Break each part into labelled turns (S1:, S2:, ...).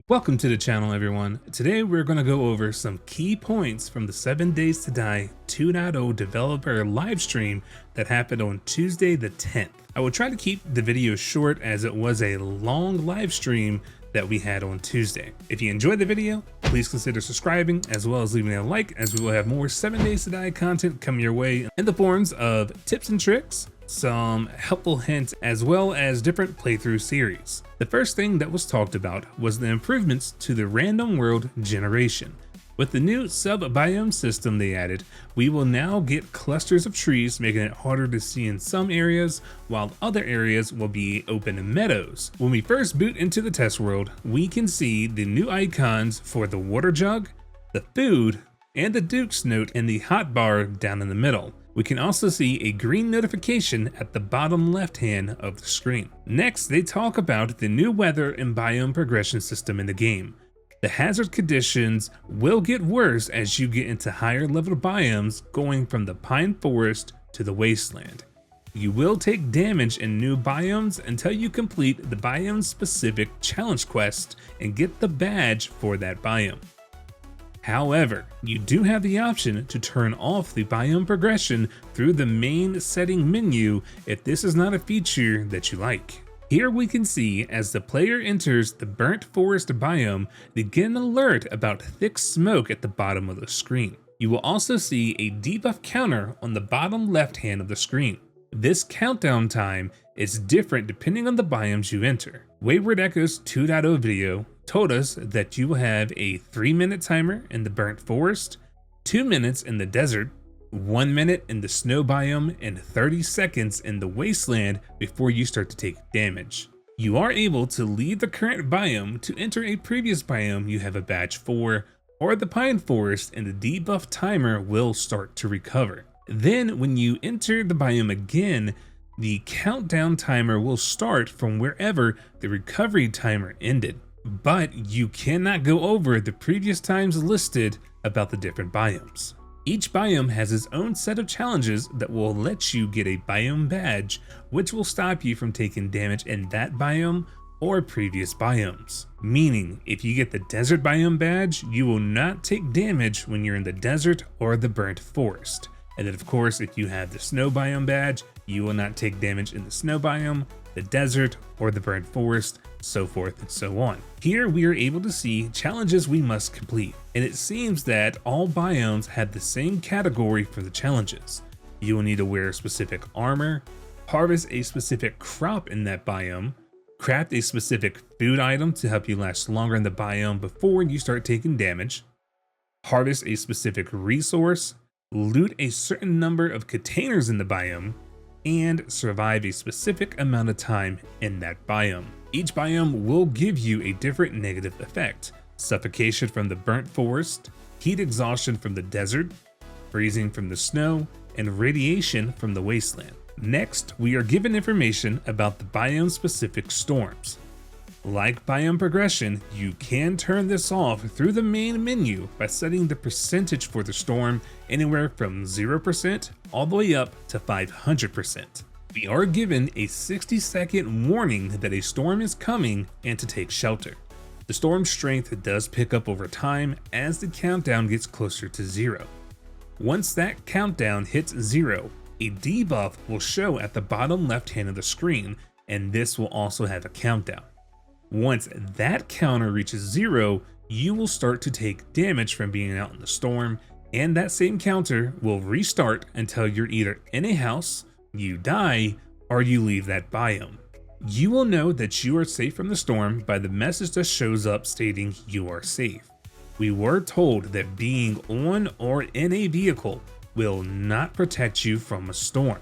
S1: Welcome to the channel, everyone. Today we're going to go over some key points from the 7 Days to Die 2.0 developer livestream that happened on Tuesday the 10th. I will try to keep the video short as it was a long live stream that we had on Tuesday. If you enjoyed the video, please consider subscribing as well as leaving a like, as we will have more 7 Days to Die content coming your way in the forms of tips and tricks, some helpful hints, as well as different playthrough series. The first thing that was talked about was the improvements to the random world generation. With the new sub-biome system they added, we will now get clusters of trees, making it harder to see in some areas, while other areas will be open meadows. When we first boot into the test world, we can see the new icons for the water jug, the food, and the Duke's note in the hotbar down in the middle. We can also see a green notification at the bottom left hand of the screen. Next, they talk about the new weather and biome progression system in the game. The hazard conditions will get worse as you get into higher level biomes, going from the pine forest to the wasteland. You will take damage in new biomes until you complete the biome specific challenge quest and get the badge for that biome. However, you do have the option to turn off the biome progression through the main setting menu if this is not a feature that you like. Here we can see as the player enters the burnt forest biome, they get an alert about thick smoke at the bottom of the screen. You will also see a debuff counter on the bottom left hand of the screen. This countdown time is different depending on the biomes you enter. Wayward Echoes 2.0 video told us that you will have a 3-minute timer in the burnt forest, 2 minutes in the desert, 1 minute in the snow biome, and 30 seconds in the wasteland before you start to take damage. You are able to leave the current biome to enter a previous biome you have a badge for, or the pine forest, and the debuff timer will start to recover. Then when you enter the biome again, the countdown timer will start from wherever the recovery timer ended. But you cannot go over the previous times listed about the different biomes. Each biome has its own set of challenges that will let you get a biome badge, which will stop you from taking damage in that biome or previous biomes. Meaning, if you get the desert biome badge, you will not take damage when you're in the desert or the burnt forest. And then of course, if you have the snow biome badge, you will not take damage in the snow biome, the desert, or the burnt forest, so forth and so on. Here we are able to see challenges we must complete, and it seems that all biomes have the same category for the challenges. You will need to wear specific armor, harvest a specific crop in that biome, craft a specific food item to help you last longer in the biome before you start taking damage, harvest a specific resource, loot a certain number of containers in the biome, and survive a specific amount of time in that biome. Each biome will give you a different negative effect: suffocation from the burnt forest, heat exhaustion from the desert, freezing from the snow, and radiation from the wasteland. Next, we are given information about the biome specific storms. Like biome progression, you can turn this off through the main menu by setting the percentage for the storm anywhere from 0% all the way up to 500%. We are given a 60-second warning that a storm is coming and to take shelter. The storm's strength does pick up over time as the countdown gets closer to 0. Once that countdown hits 0, a debuff will show at the bottom left hand of the screen, and this will also have a countdown. Once that counter reaches 0, you will start to take damage from being out in the storm, and that same counter will restart until you're either in a house, you die, or you leave that biome. You will know that you are safe from the storm by the message that shows up stating you are safe. We were told that being on or in a vehicle will not protect you from a storm.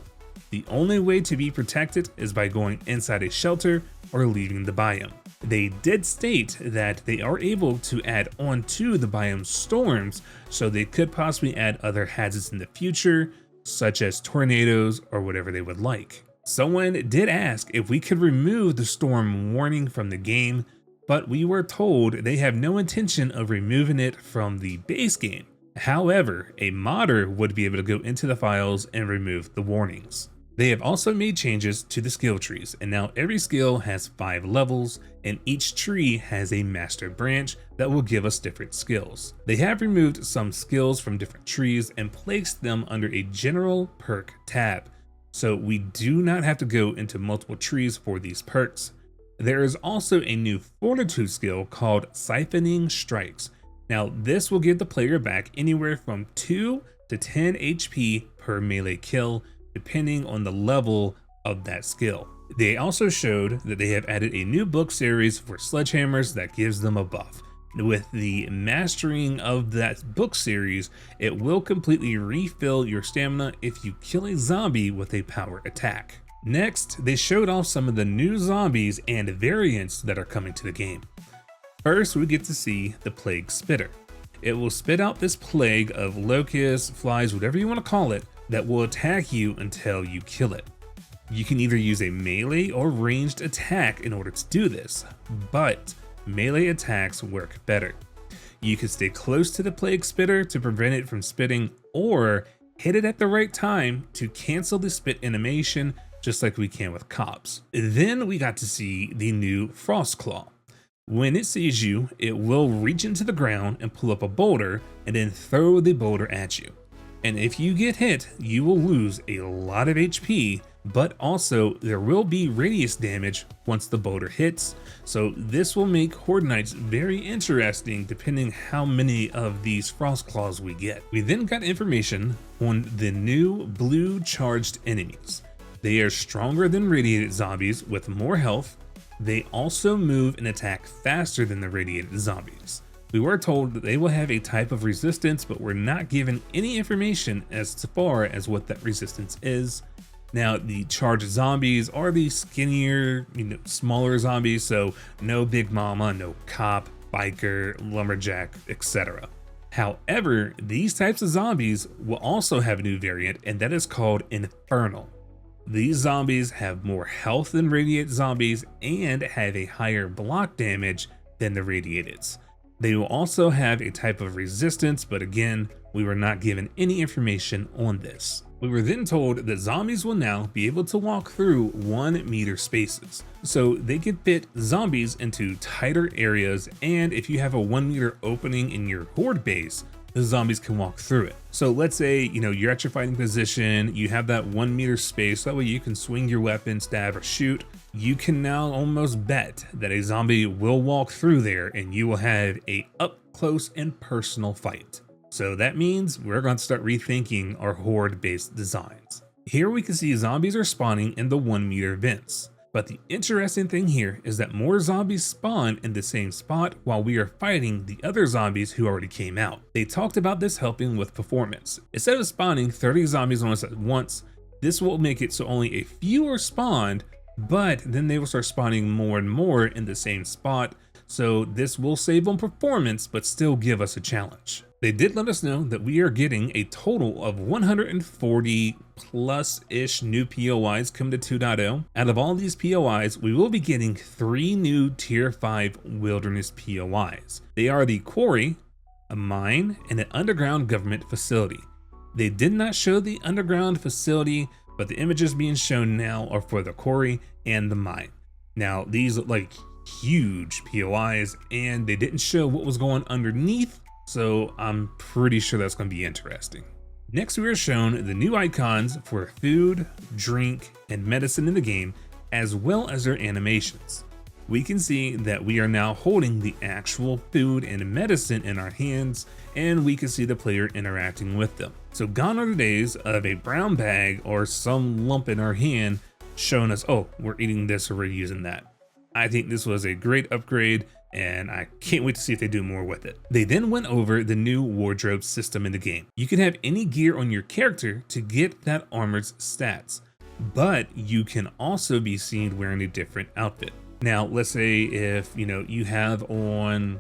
S1: The only way to be protected is by going inside a shelter or leaving the biome. They did state that they are able to add on to the biome storms, so they could possibly add other hazards in the future, such as tornadoes or whatever they would like. Someone did ask if we could remove the storm warning from the game, but we were told they have no intention of removing it from the base game. However, a modder would be able to go into the files and remove the warnings. They have also made changes to the skill trees, and now every skill has 5 levels, and each tree has a master branch that will give us different skills. They have removed some skills from different trees and placed them under a general perk tab, so we do not have to go into multiple trees for these perks. There is also a new fortitude skill called Siphoning Strikes. Now this will give the player back anywhere from 2 to 10 HP per melee kill, depending on the level of that skill. They also showed that they have added a new book series for sledgehammers that gives them a buff. With the mastering of that book series, it will completely refill your stamina if you kill a zombie with a power attack. Next, they showed off some of the new zombies and variants that are coming to the game. First, we get to see the Plague Spitter. It will spit out this plague of locusts, flies, whatever you want to call it, that will attack you until you kill it. You can either use a melee or ranged attack in order to do this, but melee attacks work better. You can stay close to the Plague Spitter to prevent it from spitting, or hit it at the right time to cancel the spit animation, just like we can with cops. Then we got to see the new Frost Claw. When it sees you, it will reach into the ground and pull up a boulder and then throw the boulder at you. And if you get hit, you will lose a lot of HP, but also there will be radius damage once the boulder hits. So this will make Horde Nights very interesting depending how many of these Frost Claws we get. We then got information on the new blue charged enemies. They are stronger than radiated zombies with more health. They also move and attack faster than the radiated zombies. We were told that they will have a type of resistance, but we're not given any information as far as what that resistance is. Now, the charged zombies are the skinnier, smaller zombies, so no Big Mama, no cop, biker, lumberjack, etc. However, these types of zombies will also have a new variant, and that is called Infernal. These zombies have more health than radiated zombies and have a higher block damage than the radiateds. They will also have a type of resistance, but again, we were not given any information on this. We were then told that zombies will now be able to walk through 1 meter spaces. So they can fit zombies into tighter areas, and if you have a 1 meter opening in your horde base, the zombies can walk through it. So let's say, you're at your fighting position, you have that 1 meter space, that way you can swing your weapon, stab, or shoot. You can now almost bet that a zombie will walk through there and you will have a up close and personal fight. So that means we're going to start rethinking our horde based designs. Here we can see zombies are spawning in the 1 meter vents. But the interesting thing here is that more zombies spawn in the same spot while we are fighting the other zombies who already came out. They talked about this helping with performance. Instead of spawning 30 zombies on us at once, this will make it so only a few are spawned, but then they will start spawning more and more in the same spot. So this will save on performance, but still give us a challenge. They did let us know that we are getting a total of 140 plus-ish new POIs coming to 2.0. Out of all these POIs, we will be getting 3 new Tier 5 Wilderness POIs. They are the Quarry, a mine, and an underground government facility. They did not show the underground facility, but the images being shown now are for the Quarry and the mine. Now, these look like huge POIs, and they didn't show what was going underneath, so I'm pretty sure that's going to be interesting. Next, we are shown the new icons for food, drink, and medicine in the game, as well as their animations. We can see that we are now holding the actual food and medicine in our hands, and we can see the player interacting with them. So gone are the days of a brown bag or some lump in our hand showing us, oh, we're eating this or we're using that. I think this was a great upgrade, and I can't wait to see if they do more with it. They then went over the new wardrobe system in the game. You can have any gear on your character to get that armor's stats, but you can also be seen wearing a different outfit. Now, let's say if you have on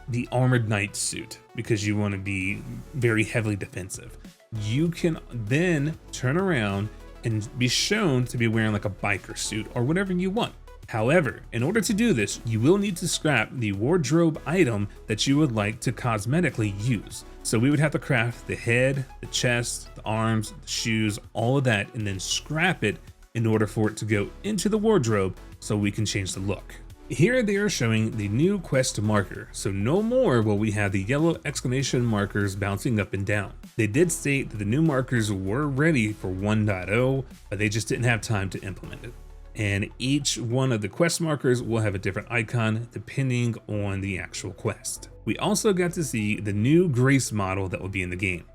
S1: the armored knight suit because you want to be very heavily defensive, you can then turn around and be shown to be wearing like a biker suit or whatever you want. However, in order to do this, you will need to scrap the wardrobe item that you would like to cosmetically use. So we would have to craft the head, the chest, the arms, the shoes, all of that, and then scrap it in order for it to go into the wardrobe so we can change the look. Here they are showing the new quest marker, so no more will we have the yellow exclamation markers bouncing up and down. They did state that the new markers were ready for 1.0, but they just didn't have time to implement it. And each one of the quest markers will have a different icon depending on the actual quest. We also got to see the new grace model that will be in the game.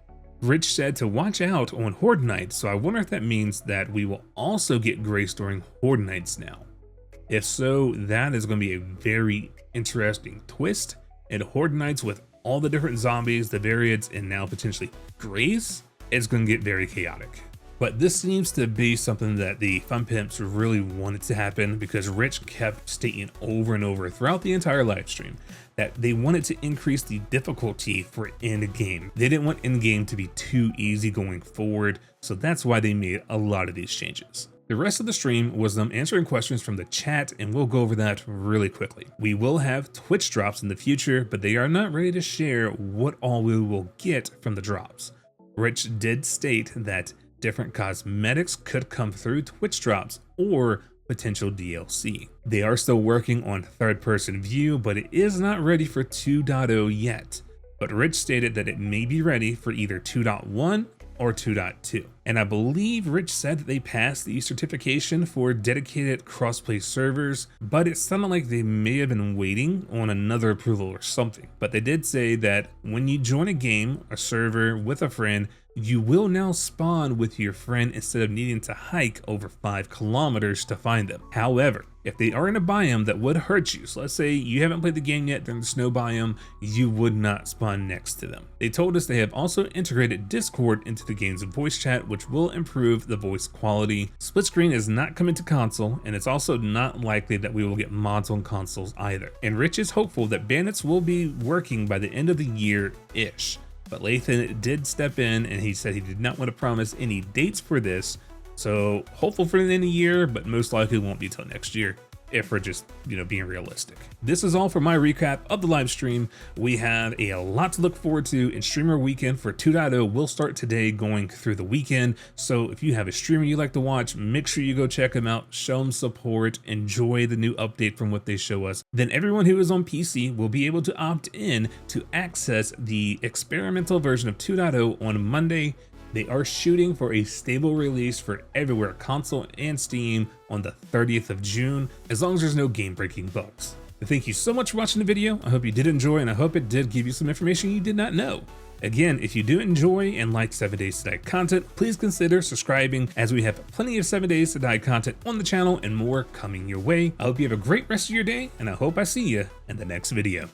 S1: Rich said to watch out on Horde Nights, so I wonder if that means that we will also get grace during Horde Nights now. If so, that is going to be a very interesting twist, and Horde Nights with all the different zombies, the variants, and now potentially grace, it's going to get very chaotic. But this seems to be something that the Fun Pimps really wanted to happen, because Rich kept stating over and over throughout the entire live stream that they wanted to increase the difficulty for in-game. They didn't want in-game to be too easy going forward, so that's why they made a lot of these changes. The rest of the stream was them answering questions from the chat, and we'll go over that really quickly. We will have Twitch drops in the future, but they are not ready to share what all we will get from the drops. Rich did state that different cosmetics could come through Twitch drops or potential DLC. They are still working on third-person view, but it is not ready for 2.0 yet. But Rich stated that it may be ready for either 2.1 or 2.2. And I believe Rich said that they passed the certification for dedicated crossplay servers, but it sounded like they may have been waiting on another approval or something. But they did say that when you join a game, a server with a friend, you will now spawn with your friend instead of needing to hike over 5 kilometers to find them. However, if they are in a biome that would hurt you, so let's say you haven't played the game yet, they're in the snow biome, you would not spawn next to them. They told us they have also integrated Discord into the game's voice chat, which will improve the voice quality. Split screen is not coming to console, and it's also not likely that we will get mods on consoles either. And Rich is hopeful that bandits will be working by the end of the year-ish. But Lathan did step in, and he said he did not want to promise any dates for this, so hopeful for the end of the year, but most likely won't be till next year, if we're just, being realistic. This is all for my recap of the live stream. We have a lot to look forward to, and Streamer Weekend for 2.0 will start today going through the weekend. So if you have a streamer you like to watch, make sure you go check them out, show them support, enjoy the new update from what they show us. Then everyone who is on PC will be able to opt in to access the experimental version of 2.0 on Monday. They are shooting for a stable release for everywhere, console and Steam, on the 30th of June, as long as there's no game-breaking bugs. Thank you so much for watching the video. I hope you did enjoy, and I hope it did give you some information you did not know. Again, if you do enjoy and like 7 Days to Die content, please consider subscribing, as we have plenty of 7 Days to Die content on the channel and more coming your way. I hope you have a great rest of your day, and I hope I see you in the next video.